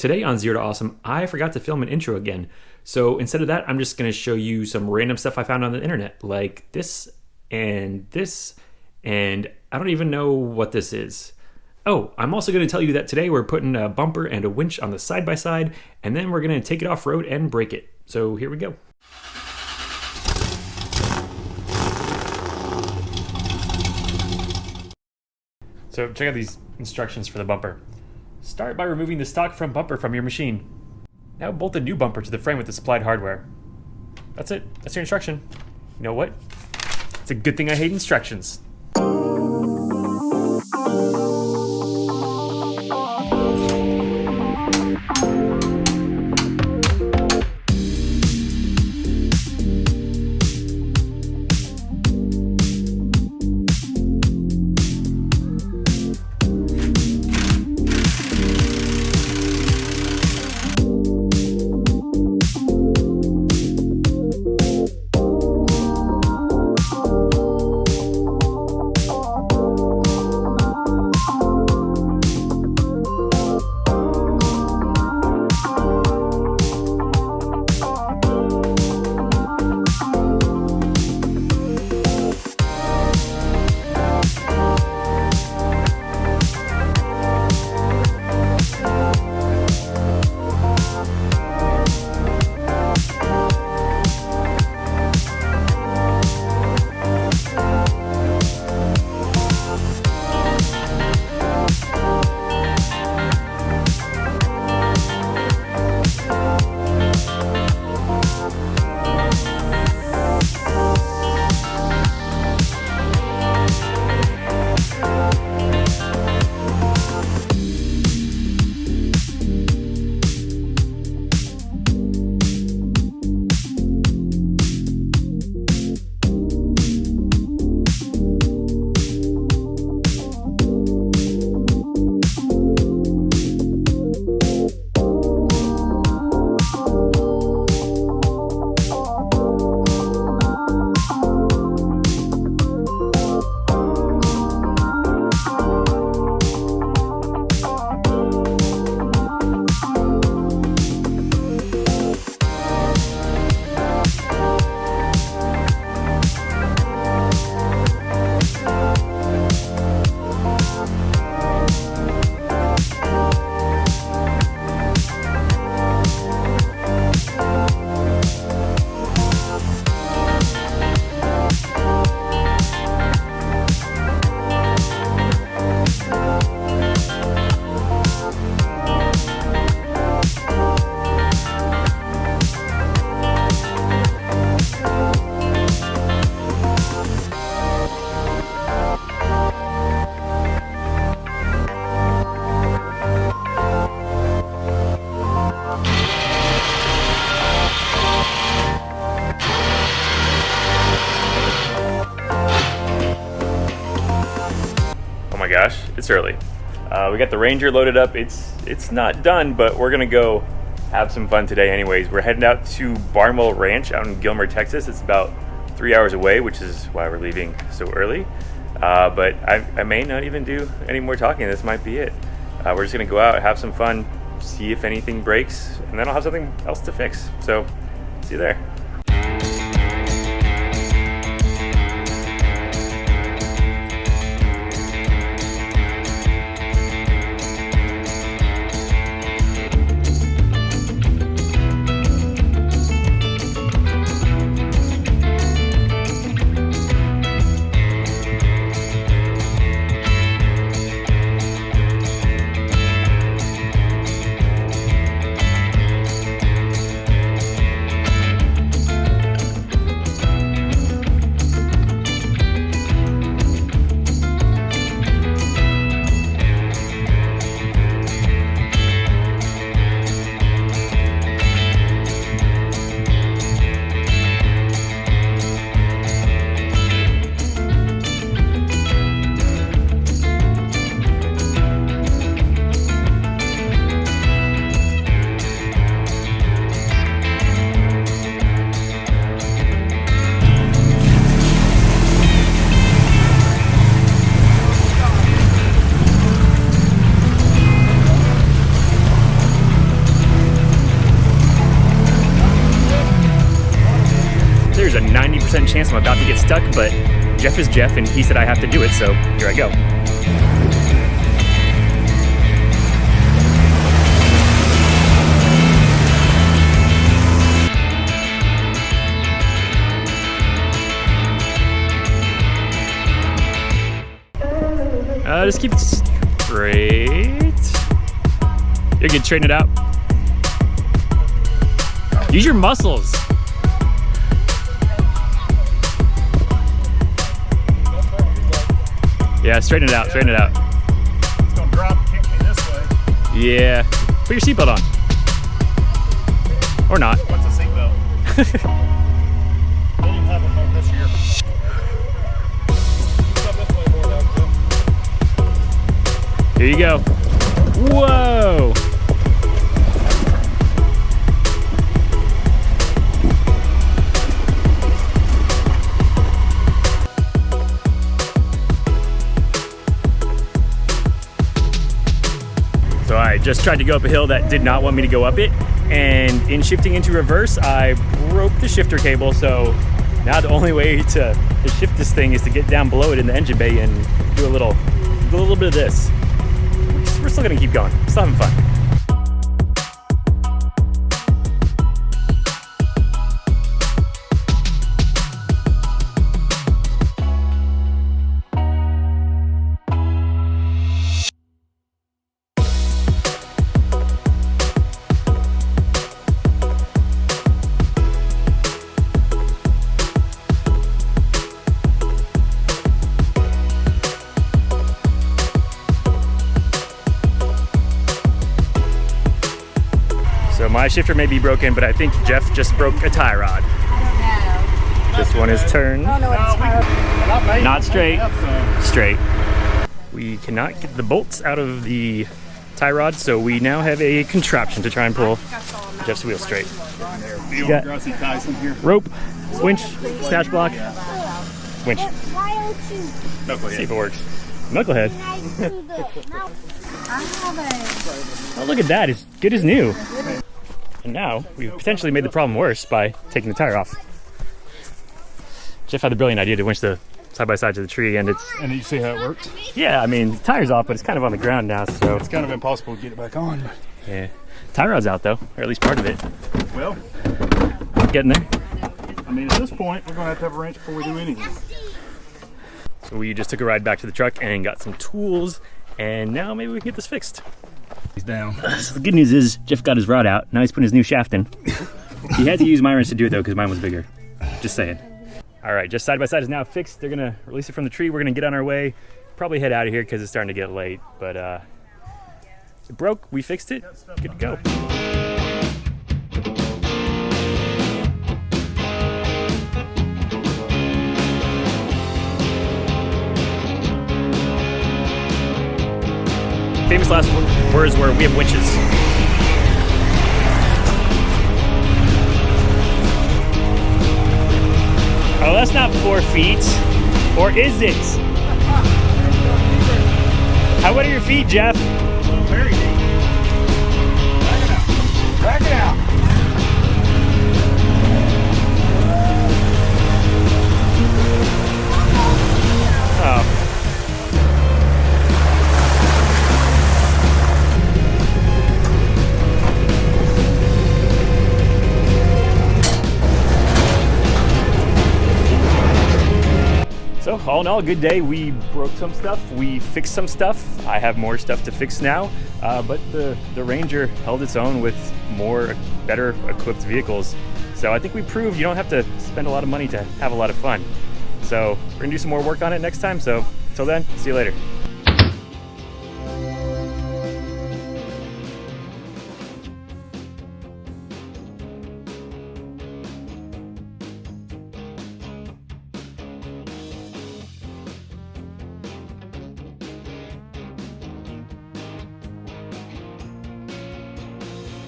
Today on Zero to Awesome, I forgot to film an intro again. So instead of that, I'm just going to show you some random stuff I found on the internet, like this, and I don't even know what this is. Oh, I'm also going to tell you that today we're putting a bumper and a winch on the side-by-side, and then we're going to take it off-road and break it. So here we go. So check out these instructions for the bumper. Start by removing the stock front bumper from your machine. Now bolt the new bumper to the frame with the supplied hardware. That's it. That's your instruction. You know what? It's a good thing I hate instructions. Oh my gosh, it's early. We got the Ranger loaded up. It's not done, but we're gonna go have some fun today anyways. We're heading out to Barnwell Ranch out in Gilmer, Texas. It's about 3 hours away, which is why we're leaving so early. But I may not even do any more talking. This might be it. We're just gonna go out, have some fun, see if anything breaks, and then I'll have something else to fix. So, see you there. there's a 90% chance I'm about to get stuck, but Jeff is Jeff and he said I have to do it, so here I go. Just keep it straight. You're good, straighten it out. Use your muscles. Yeah, straighten it out, straighten it out. It's gonna drop and kick me this way. Yeah, put your seatbelt on. Or not. What's a seatbelt? They didn't have them on this year. Come this way more now, Jeff. Here you go. Whoa! So I just tried to go up a hill that did not want me to go up it, and in shifting into reverse, I broke the shifter cable, so now the only way to shift this thing is to get down below it in the engine bay and do a little bit of this. We're still gonna keep going, still having fun. So my shifter may be broken, but I think Jeff just broke a tie rod. I This one is turned. don't know. Oh, no, it's Not straight. Straight. We cannot get the bolts out of the tie rod, so we now have a contraption to try and pull Jeff's wheel straight. You got- got Grassy Tyson here. Rope, winch, snatch block, winch. Why don't you See if it works. Knucklehead. do the... No. I have Oh, look at that. It's good as new. And now we've potentially made the problem worse by taking the tire off. Jeff had the brilliant idea to winch the side-by-side to the tree, and it's... And you see how it works? Yeah, I mean, the tire's off, but it's kind of on the ground now, so... It's kind of impossible to get it back on. Yeah. Tie rod's out, though, or at least part of it. Well, Getting there. I mean, at this point, we're going to have a wrench before we do anything. So we just took a ride back to the truck and got some tools, and now maybe we can get this fixed. He's down. So the good news is Jeff got his rod out. Now he's putting his new shaft in. He had to use my wrench to do it, though, because mine was bigger. Just saying. All right, just side-by-side is now fixed. They're gonna release it from the tree. We're gonna get on our way. Probably head out of here because it's starting to get late, but it broke, we fixed it, good to go. Famous last words were, "We have winches." Oh, that's not 4 feet. Or is it? How wet are your feet, Jeff? Very deep. Back it out. Back it out. Oh. So all in all, a good day. We broke some stuff, we fixed some stuff. I have more stuff to fix now, but the Ranger held its own with better equipped vehicles. So I think we proved you don't have to spend a lot of money to have a lot of fun. So we're gonna do some more work on it next time. So until then, see you later.